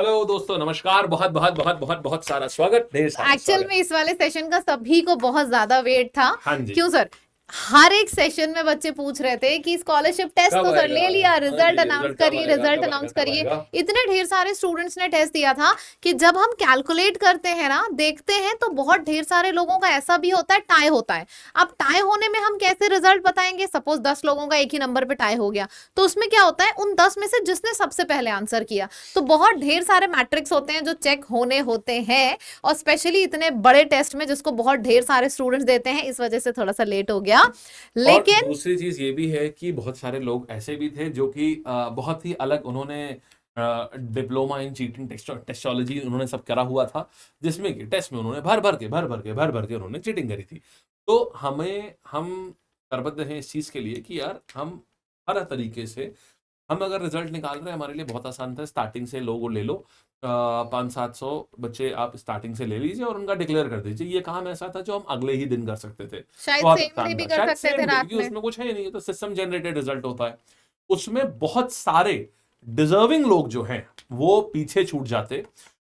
Hello दोस्तों, नमस्कार। बहुत बहुत बहुत बहुत बहुत सारा स्वागत, ढेर सारा एक्चुअल स्वागत। में इस वाले सेशन का सभी को बहुत ज्यादा वेट था। हाँ जी। क्यों सर? हर एक सेशन में बच्चे पूछ रहे थे कि स्कॉलरशिप टेस्ट कब तो सर आएगा? ले लिया, हाँ रिजल्ट जी, अनाउंस रिजल्ट कब करिए, आएगा, रिजल्ट कब आएगा, अनाउंस कब करिए। आएगा? इतने ढेर सारे स्टूडेंट्स ने टेस्ट दिया था कि जब हम कैलकुलेट करते हैं ना, देखते हैं तो बहुत ढेर सारे लोगों का ऐसा भी होता है, टाई होता है। अब टाई होने में हम कैसे रिजल्ट बताएंगे? सपोज 10 लोगों का एक ही नंबर पे टाई हो गया, तो उसमें क्या होता है, उन 10 में से जिसने सबसे पहले आंसर किया। तो बहुत ढेर सारे मैट्रिक्स होते हैं जो चेक होने होते हैं, और स्पेशली इतने बड़े टेस्ट में जिसको बहुत ढेर सारे स्टूडेंट्स देते हैं, इस वजह से थोड़ा सा लेट हो गया। और लेकिन दूसरी चीज ये भी है कि बहुत सारे लोग ऐसे भी थे जो कि बहुत ही अलग, उन्होंने डिप्लोमा इन चीटिंग टेस्टोलॉजी उन्होंने सब करा हुआ था, जिसमें कि टेस्ट में उन्होंने भर भर के उन्होंने चीटिंग करी थी। तो हम करबद्ध हैं इस चीज के लिए कि यार हम हर तरीके से, हम अगर रिजल्ट निकाल रहे हैं, हमारे लिए बहुत आसान था। स्टार्टिंग से लोगो ले लो, 500-700 बच्चे आप स्टार्टिंग से ले लीजिए और उनका डिक्लेयर कर दीजिए। ये काम ऐसा था जो हम अगले ही दिन कर सकते थे। शायद बहुत सेम डे आसान भी था, कर शायद सकते थे सेम डे, रात क्योंकि में। उसमें कुछ है ही नहीं, ये तो सिस्टम जनरेटेड रिजल्ट होता है। उसमें बहुत सारे डिजर्विंग लोग जो हैं वो पीछे छूट जाते,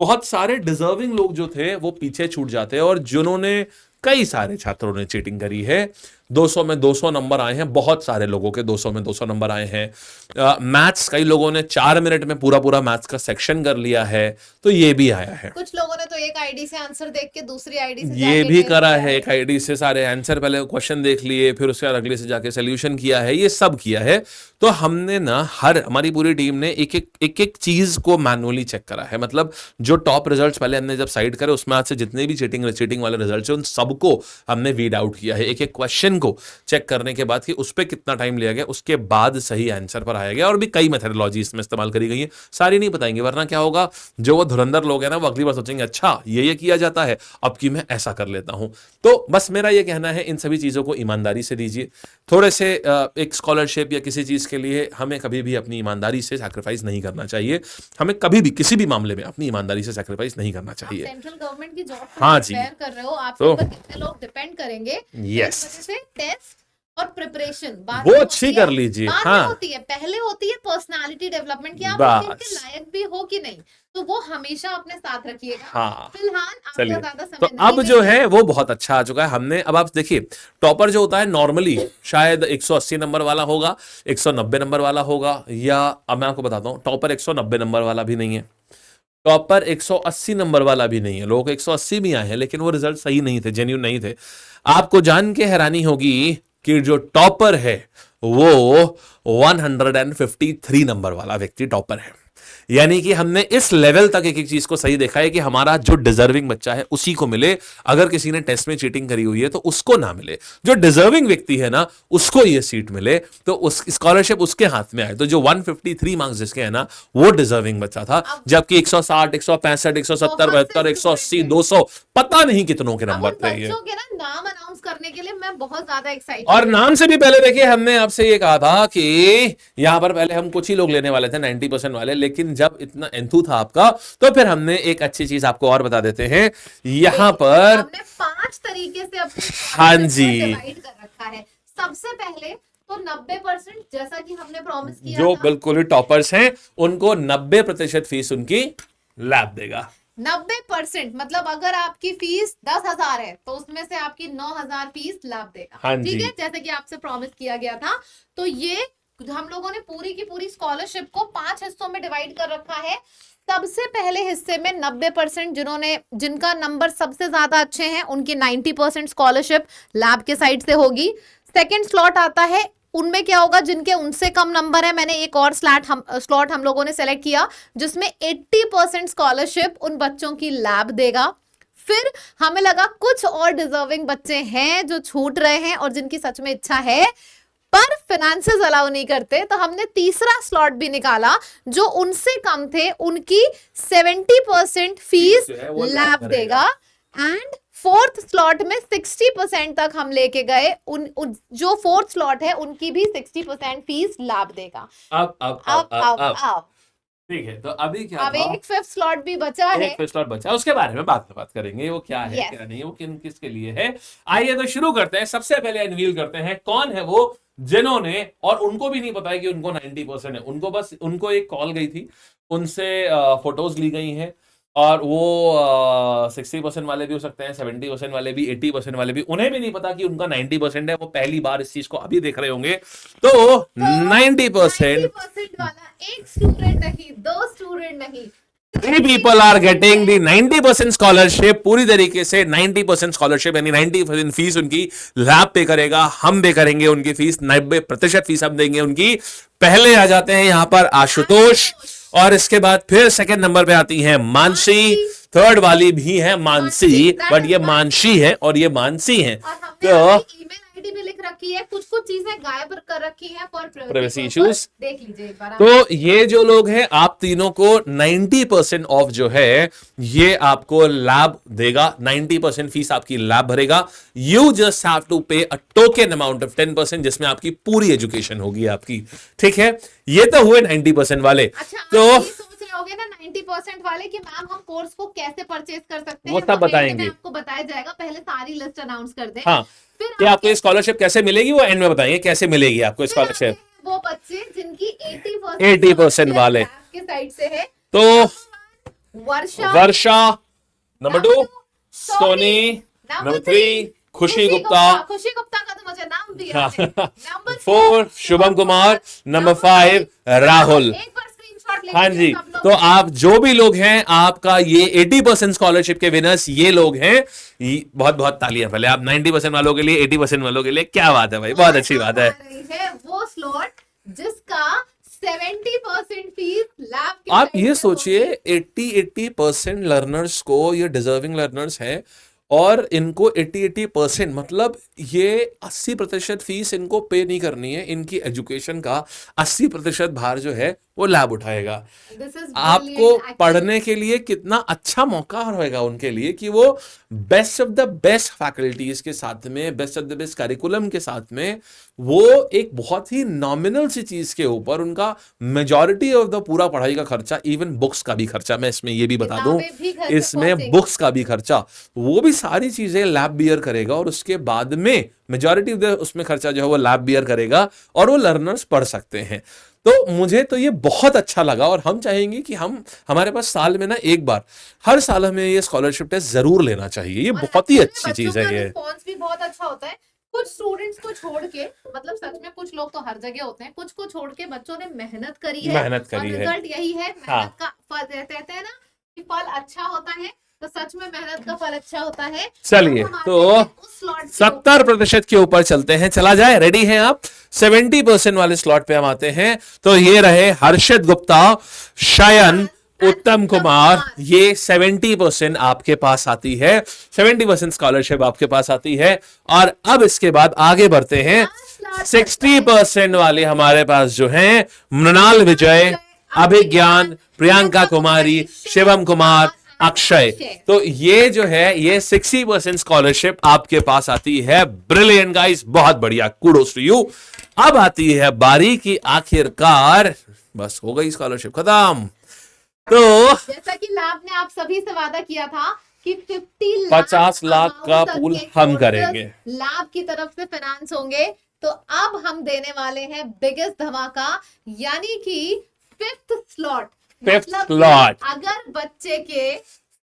बहुत सारे डिजर्विंग लोग जो थे वो पीछे छूट जाते, और जिन्होंने, कई सारे छात्रों ने चीटिंग करी है। 200 में 200 नंबर आए हैं, बहुत सारे लोगों के 200 में 200 नंबर आए हैं। मैथ्स, कई लोगों ने 4 मिनट में पूरा पूरा मैथ्स का सेक्शन कर लिया है, तो ये भी आया है। कुछ लोगों ने तो एक आईडी से आंसर देख के दूसरी आईडी से ये जाके भी टेस्ट करा किया है, है। एक आईडी से सारे आंसर, पहले क्वेश्चन देख लिए, फिर उसके बाद अगले से जाके सोल्यूशन किया है, ये सब किया है। तो हमने ना, हमारी पूरी टीम ने एक चीज को मैनुअली चेक करा है। मतलब जो टॉप रिजल्ट्स पहले हमने जब साइड करे, उसमें आज से जितने भी चीटिंग वाले रिजल्ट्स हैं, उन सबको हमने वीड आउट किया है, एक एक क्वेश्चन को चेक करने के बाद कि उस पर कितना टाइम लिया गया, उसके बाद सही आंसर पर आया गया। और भी कई मेथडोलॉजी इसमें इस्तेमाल करी गई है, सारी नहीं बताएंगे, वरना क्या होगा, जो वो धुरंधर लोग हैं ना, वो अगली बार सोचेंगे अच्छा ये किया जाता है, अब की मैं ऐसा कर लेता हूं। तो बस मेरा ये कहना है, इन सभी चीजों को ईमानदारी से दीजिए। थोड़े से एक स्कॉलरशिप या किसी चीज के लिए हमें कभी भी अपनी ईमानदारी से सैक्रिफाइस नहीं करना चाहिए। हमें कभी भी किसी भी मामले में अपनी ईमानदारी से सैक्रिफाइस नहीं करना आप चाहिए। सेंट्रल गवर्नमेंट की जॉब के हाँ लिए जी। प्रिपेयर कर रहे हो, आपके तो ऊपर कितने लोग डिपेंड करेंगे, तो इस यस, वजह से टेस्ट और प्रिपरेशन बाद वो में अच्छी होती है। कर लीजिए। बाद में हाँ, होती है, पहले होती है पर्सनालिटी डेवलपमेंट, कि आप उस चीज के बस। लायक भी हो कि नहीं। तो वो हमेशा अपने साथ रखिएगा। हाँ, फिलहाल आपका चलिए। ज्यादा तो समय नहीं अब जो लेंगे। है वो बहुत अच्छा आ चुका है। हमने, अब आप देखिए, टॉपर जो होता है नॉर्मली शायद 180 नंबर वाला होगा, 190 नंबर वाला होगा, या अब मैं आपको बताता हूं, टॉपर 190 नंबर वाला भी नहीं है, टॉपर 180 नंबर वाला भी नहीं है। लोग 180 भी आए हैं, लेकिन वो रिजल्ट सही नहीं थे, जेन्यून नहीं थे। आपको जान के हैरानी होगी कि जो टॉपर है वो 153 नंबर वाला व्यक्ति टॉपर है। यानी कि हमने इस लेवल तक एक एक चीज को सही देखा है कि हमारा जो डिजर्विंग बच्चा है उसी को मिले। अगर किसी ने टेस्ट में चीटिंग करी हुई है तो उसको ना मिले, जो डिजर्विंग व्यक्ति है ना उसको ये सीट मिले, तो उस स्कॉलरशिप उसके हाथ में आए। तो जो 153 मार्क्स जिसके है ना, वो डिजर्विंग बच्चा था, अब जबकि 160, 165, 170, बहुत से 72, 180, स्टूडेंट है। 200, पता नहीं कितनों के अब नंबर उन थे ये। बच्चों के ना नाम अनाउंस करने के लिए मैं बहुत ज्यादा और एक्साइटेड हूँ। नाम से भी पहले देखिए, हमने आपसे ये कहा था कि यहां पर पहले हम कुछ ही लोग लेने वाले थे, 90% वाले, लेकिन जब इतना एंथू था आपका, तो फिर हमने एक अच्छी चीज आपको और बता देते हैं यहां देखिए, पर। हमने 5 तरीके से अपनी हाँ स्कॉलरशिप जी, को डिवाइड कर रखा है। सबसे पहले तो 90%, जैसा कि हमने प्रॉमिस किया जो था। बिल्कुल ही टॉपर्स हैं उनको 90% फीस उनकी लैब देगा। 90% मतलब अगर आपकी फीस 10,000 है तो उसमें से आपकी 9,000 फीस लाभ देगा। हाँ ठीक जी, है, जैसे कि आपसे प्रॉमिस किया गया था। तो ये हम लोगों ने पूरी की पूरी स्कॉलरशिप को 5 हिस्सों में डिवाइड कर रखा है। सबसे पहले हिस्से में 90%, जिनका नंबर सबसे ज्यादा अच्छे हैं उनकी 90% स्कॉलरशिप लैब के साइड से होगी। सेकेंड स्लॉट आता है, उनमें क्या होगा, जिनके उनसे कम नंबर है। मैंने एक और स्लॉट हम लोगों ने सेलेक्ट किया जिसमें 80% स्कॉलरशिप उन बच्चों की लैब देगा। फिर हमें लगा कुछ और डिजर्विंग बच्चे हैं जो छूट रहे हैं और जिनकी सच में इच्छा है पर फिनेंसेस अलाउ नहीं करते, तो हमने तीसरा स्लॉट भी निकाला जो उनसे कम थे, उनकी 70% फीस जो है वो लैब लैब देगा। एंड फोर्थ स्लॉट में 60% तक हम लेके गए, जो फोर्थ स्लॉट है उनकी भी 60% फीस लैब देगा। अब अब ठीक है, तो अभी क्या अब था, एक फिफ्थ स्लॉट भी बचा है। एक स्लॉट बचा, उसके बारे में बाद में बात करेंगे, वो क्या है Yes. क्या नहीं है, वो किसके लिए है। आइए तो शुरू करते हैं। सबसे पहले अनवील करते हैं कौन है वो जिन्होंने, और उनको भी नहीं पता है कि उनको 90% है, उनको बस उनको एक कॉल गई थी, उनसे फोटोज ली गई हैं, और वो 60% वाले भी हो सकते हैं, 70% वाले भी, 80% वाले भी, उन्हें भी नहीं पता कि उनका 90% है, वो पहली बार इस चीज को अभी देख रहे होंगे। तो 90% 90% वाला एक स्टूडेंट नहीं, दो स्टूडेंट नहीं, 3 people are getting the 90% scholarship, पूरी तरीके से 90% स्कॉलरशिप, यानी 90% फीस उनकी लैब पे करेगा, हम पे करेंगे उनकी फीस, 90% फीस हम देंगे उनकी। पहले आ जाते हैं यहां पर आशुतोष, और इसके बाद फिर सेकंड नंबर पे आती है मानसी, थर्ड वाली भी है मानसी, बट ये मानसी है और ये मानसी है। और हमने तो अपनी ईमेल आईडी भी लिख रखी है, कुछ कुछ चीजें गायब कर रखी है फॉर Privacy issues। देख लीजिए एक बार आप। तो ये जो लोग हैं, आप तीनों को 90% ऑफ जो है ये आपको लैब देगा, 90% फीस आपकी लैब भरेगा। यू जस्ट हैव टू पे अ टोकन अमाउंट ऑफ 10%, जिसमें आपकी पूरी एजुकेशन होगी आपकी। ठीक है, ये तो हुए 90% वाले। अच्छा, तो आप ये सोच रहे होगे ना 90% वाले कि मैम हम कोर्स को कैसे परचेज कर सकते हैं, वो सब बताएंगे, आपको बताया जाएगा। पहले सारी लिस्ट अनाउंस कर दें। हाँ, फिर कि आपको स्कॉलरशिप कैसे मिलेगी वो एंड में बताएंगे कैसे मिलेगी आपको स्कॉलरशिप। वो बच्चे जिनकी 80% वाले के साइड से है। तो वर्षा नंबर 2, सोनी नंबर 3, खुशी गुप्ता का तो मुझे नाम दिया है। Number 4 Shubham Kumar, number 5 Rahul. एक बार स्क्रीनशॉट ले हाँ जी, तो आप जो भी लोग हैं, आपका ये 80% स्कॉलरशिप के विनर्स ये लोग हैं। बहुत बहुत तालियां पहले आप 90% वालों के लिए, 80% वालों के लिए। क्या बात है भाई, बहुत अच्छी बात है। वो स्लॉट जिसका 70% फीस लैब। आप ये सोचिए 80% लर्नर्स को, ये डिजर्विंग लर्नर्स हैं, और इनको 80% मतलब ये 80% फीस इनको पे नहीं करनी है। इनकी एजुकेशन का 80% भार जो है वो लैब उठाएगा। आपको पढ़ने के लिए कितना अच्छा मौका रहेगा उनके लिए कि वो best of the best faculties के साथ में, best of the best curriculum के साथ में, वो एक बहुत ही नॉमिनल सी चीज के ऊपर उनका मेजॉरिटी ऑफ द पूरा पढ़ाई का खर्चा, इवन बुक्स का भी खर्चा, मैं इसमें ये भी बता दूं, इसमें बुक्स का भी खर्चा, वो भी सारी चीजें लैब बियर करेगा, और उसके बाद में मेजॉरिटी ऑफ द उसमें खर्चा जो है वो लैब बियर करेगा, और वो लर्नर्स पढ़ सकते हैं। तो मुझे तो ये बहुत अच्छा लगा, और हम चाहेंगे कि हमारे पास साल में ना एक बार, हर साल हमें ये स्कॉलरशिप टेस्ट जरूर लेना चाहिए। ये बहुत ही अच्छी चीज है। ये रिस्पांस भी बहुत अच्छा होता है। कुछ स्टूडेंट्स को छोड़ के, मतलब सच में कुछ लोग तो हर जगह होते हैं, कुछ को छोड़ के बच्चों ने मेहनत करी है, और रिजल्ट यही है। मेहनत का फल कहते हैं ना कि फल अच्छा होता है, तो सच में मेहनत का फल अच्छा होता है। चलिए, तो 70% के ऊपर चलते हैं, चला जाए, रेडी हैं आप? 70% वाले स्लॉट पे हम आते हैं। तो ये रहे हर्षित गुप्ता, शयन, उत्तम कुमार, ये 70% आपके पास आती है, 70% स्कॉलरशिप आपके पास आती है। और अब इसके बाद आगे बढ़ते हैं, 60% वाले हमारे पास जो हैं, मृणाल विजय, अभिज्ञान, प्रियंका कुमारी, शिवम कुमार, अक्षय। तो ये जो है, ये 60% स्कॉलरशिप आपके पास आती है। ब्रिलियंट गाइस, बहुत बढ़िया, कूडोस टू यू। अब आती है बारी की आखिरकार, बस हो गई स्कॉलरशिप खत्म। तो जैसा कि लैब ने आप सभी से वादा किया था कि 50 लाख का पूल हम करेंगे, लैब की तरफ से फाइनेंस होंगे। तो अब हम देने वाले हैं बिगेस्ट धमाका, यानी कि फिफ्थ स्लॉट। अगर बच्चे के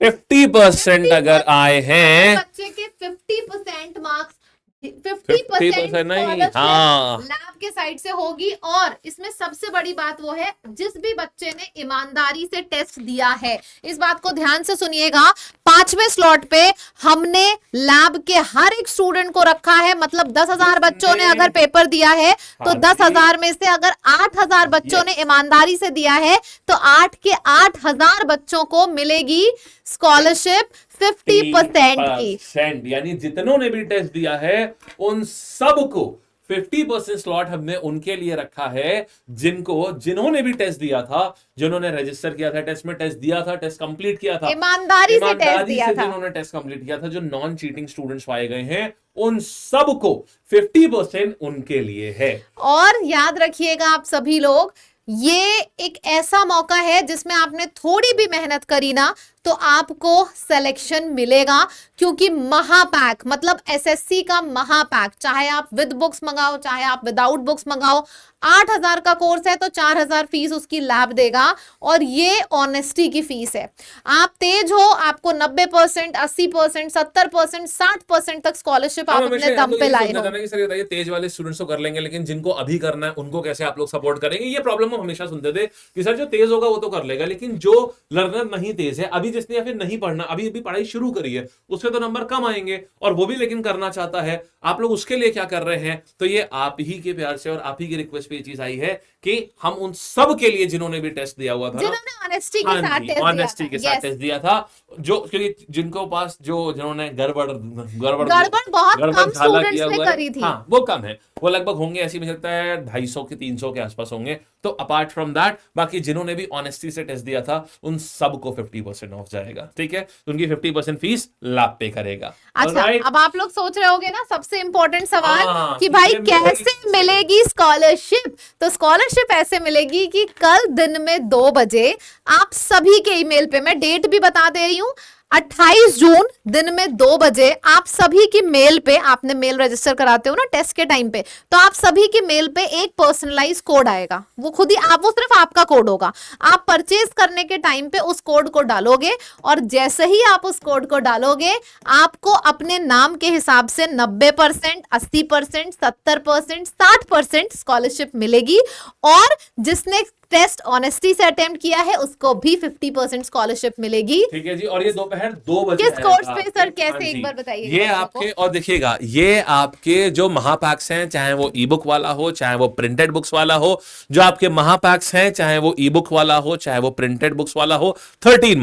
50% अगर आए हैं, बच्चे के 50% मार्क्स, 50% नहीं, हाँ, लैब के साइड से होगी। और इसमें सबसे बड़ी बात वो है, जिस भी बच्चे ने ईमानदारी से टेस्ट दिया है, इस बात को ध्यान से सुनिएगा, 5वें स्लॉट पे हमने लैब के हर एक स्टूडेंट को रखा है। मतलब 10,000 बच्चों ने अगर पेपर दिया है, तो 10,000 में से अगर 8,000 बच्चों ने ईमानदारी से दिया है, तो 8 के 8,000 बच्चों को मिलेगी स्कॉलरशिप 50% की। यानी जितनों ने भी टेस्ट दिया है उन सबको 50% स्लॉट हमने उनके लिए रखा है, जिन्होंने भी टेस्ट दिया था, जिन्होंने रजिस्टर किया था, टेस्ट में टेस्ट दिया था, टेस्ट कंप्लीट किया था, ईमानदारी से टेस्ट दिया था, जिन्होंने टेस्ट कंप्लीट किया था, जो नॉन चीटिंग स्टूडेंट्स पाए गए हैं, उन सबको 50% उनके लिए है। और याद रखिएगा आप सभी लोग, ये एक ऐसा मौका है जिसमें आपने थोड़ी भी मेहनत करी ना तो आपको सिलेक्शन मिलेगा, क्योंकि महापैक मतलब एसएससी का महापैक, चाहे आप विद बुक्स मंगाओ चाहे आप विदाउट बुक्स मंगाओ, 8,000 का कोर्स है तो 4,000 फीस उसकी लैब देगा, और ये ऑनेस्टी की फीस है। आप तेज हो, आपको 90%, 80%, 70%, 60% तक स्कॉलरशिप आप अपने दम पे लाए हो। सर ये बताइए, तेज वाले स्टूडेंट्स तो कर लेंगे, लेकिन जिनको अभी करना है उनको कैसे आप लोग सपोर्ट करेंगे? ये प्रॉब्लम हम हमेशा सुनते थे कि सर जो तेज होगा वो तो कर लेगा, लेकिन जो लर्नर नहीं तेज है, अभी जिसने या फिर नहीं पढ़ना, अभी अभी पढ़ाई शुरू करी है, उसके तो नंबर कम आएंगे, और वो भी लेकिन करना चाहता है, आप लोग उसके लिए क्या कर रहे हैं? तो ये आप ही के प्यार से और आप ही की रिक्वेस्ट पे ये चीज आई है कि हम उन सब के लिए जिन्होंने भी टेस्ट दिया हुआ था, जिन्होंने ऑनेस्टी के साथ टेस्ट दिया था, जो क्योंकि जिनको पास जिन्होंने गड़बड़ बहुत कम स्टूडेंट्स ने करी थी, हाँ वो कम है, वो लगभग होंगे, ऐसी मुझे लगता है 250 के 300 के आसपास होंगे। तो अपार्ट फ्रॉम दैट बाकी जिन्होंने भी ऑनेस्टी से टेस्ट दिया था उन सबको 50% ऑफ जाएगा, ठीक है? तो उनकी 50% फीस लैब पे करेगा। अच्छा, अब आप लोग सोच रहे होगे ना सबसे इंपॉर्टेंट सवाल कि कि भाई कैसे मिलेगी स्कॉलरशिप? तो स्कॉलरशिप ऐसे मिलेगी कि कल दिन में 2 बजे आप सभी के ईमेल पे, मैं डेट भी बता दे रही हूं, 28 जून दिन में 2 बजे आप सभी की मेल पे, आपने मेल रजिस्टर कराते हो ना टेस्ट के टाइम पे, तो आप सभी की मेल पे एक पर्सनलाइज कोड आएगा, वो खुद ही वो सिर्फ आपका कोड होगा। आप परचेज करने के टाइम पे उस कोड को डालोगे, और जैसे ही आप उस कोड को डालोगे आपको अपने नाम के हिसाब से 90%, 80%, 70%, 60% स्कॉलरशिप मिलेगी, और जिसने टेस्ट ऑनेस्टी से अटेम्प्ट किया है उसको भी 50% स्कॉलरशिप मिलेगी। ठीक है जी, और ये दोपहर 2 बजे किस कोर्स पे सर, कैसे एक बार बताइए? ये आपके, और देखिएगा ये आपके जो महापैक्स हैं, चाहे वो ई बुक वाला हो चाहे वो प्रिंटेड बुक्स वाला हो, जो आपके महापैक्स हैं चाहे वो ई बुक वाला हो चाहे वो प्रिंटेड बुक्स वाला हो, 13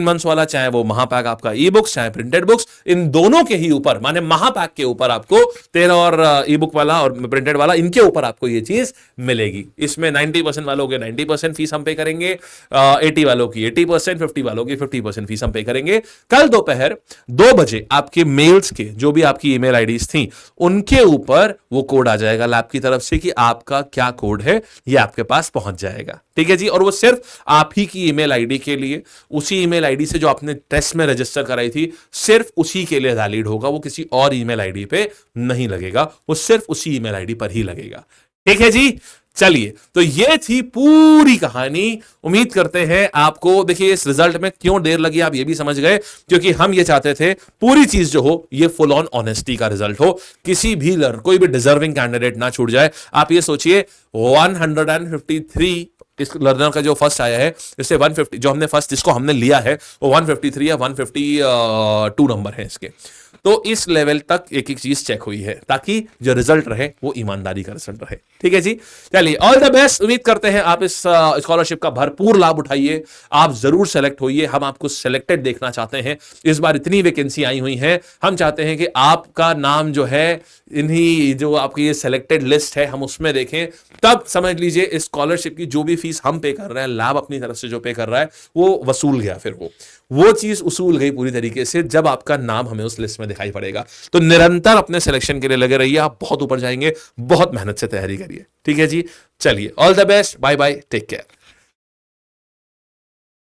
मंथ्स वाला चाहे वो महापैक आपका ई बुक्स चाहे प्रिंटेड बुक्स, इन दोनों के ही ऊपर, माने महापैक के ऊपर आपको 13 और ई बुक वाला और प्रिंटेड वाला, इनके ऊपर आपको ये चीज मिलेगी। इसमें 90% वालों के 90% फीस हम पे करेंगे, 80 वालों की 80%, 50 वालों की 50% फीस हम पे करेंगे। कल दोपहर 2 बजे आपके मेल्स के जो भी आपकी ईमेल आईडीज थी उनके ऊपर वो कोड आ जाएगा लैब की तरफ से कि आपका क्या कोड है, ये आपके पास पहुंच जाएगा, ठीक है जी? और वो सिर्फ आप ही की ईमेल आईडी के लिए, उसी ईमेल आईडी से जो आपने टेस्ट में रजिस्टर कराई थी, सिर्फ उसी के लिए वैलिड होगा, वो किसी और ईमेल आईडी पे नहीं लगेगा, वो सिर्फ उसी ईमेल आईडी पर ही लगेगा, ठीक है जी? चलिए, तो ये थी पूरी कहानी। उम्मीद करते हैं आपको, देखिए इस रिजल्ट में क्यों देर लगी आप ये भी समझ गए, क्योंकि हम ये चाहते थे पूरी चीज जो हो ये फुल ऑन ऑनेस्टी का रिजल्ट हो, किसी भी कोई भी डिजर्विंग कैंडिडेट ना छूट जाए। आप ये सोचिए 153 इस लर्नर का जो फर्स्ट आया है, इससे 150 जो हमने फर्स्ट जिसको हमने लिया है वो 153 या 152 नंबर है इसके, तो इस लेवल तक एक एक चीज चेक हुई है ताकि जो रिजल्ट रहे वो ईमानदारी का रिजल्ट रहे, ठीक है जी? चलिए, ऑल द बेस्ट। उम्मीद करते हैं आप इस स्कॉलरशिप का भरपूर लाभ उठाइए, आप जरूर सेलेक्ट होइए, हम आपको सेलेक्टेड देखना चाहते हैं। इस बार इतनी वैकेंसी आई हुई है, हम चाहते हैं कि आपका नाम जो है इन्हीं जो आपकी ये सेलेक्टेड लिस्ट है हम उसमें देखें, तब समझ लीजिए इस स्कॉलरशिप की जो भी फीस हम पे कर रहे हैं, लैब अपनी तरफ से जो पे कर रहा है वो वसूल गया, फिर वो चीज उसूल गई पूरी तरीके से जब आपका नाम हमें उस लिस्ट में दिखाई पड़ेगा। तो निरंतर अपने सिलेक्शन के लिए लगे रहिए, आप बहुत ऊपर जाएंगे, बहुत मेहनत से तैयारी करिए, ठीक है जी? चलिए, all the best, bye bye, take care.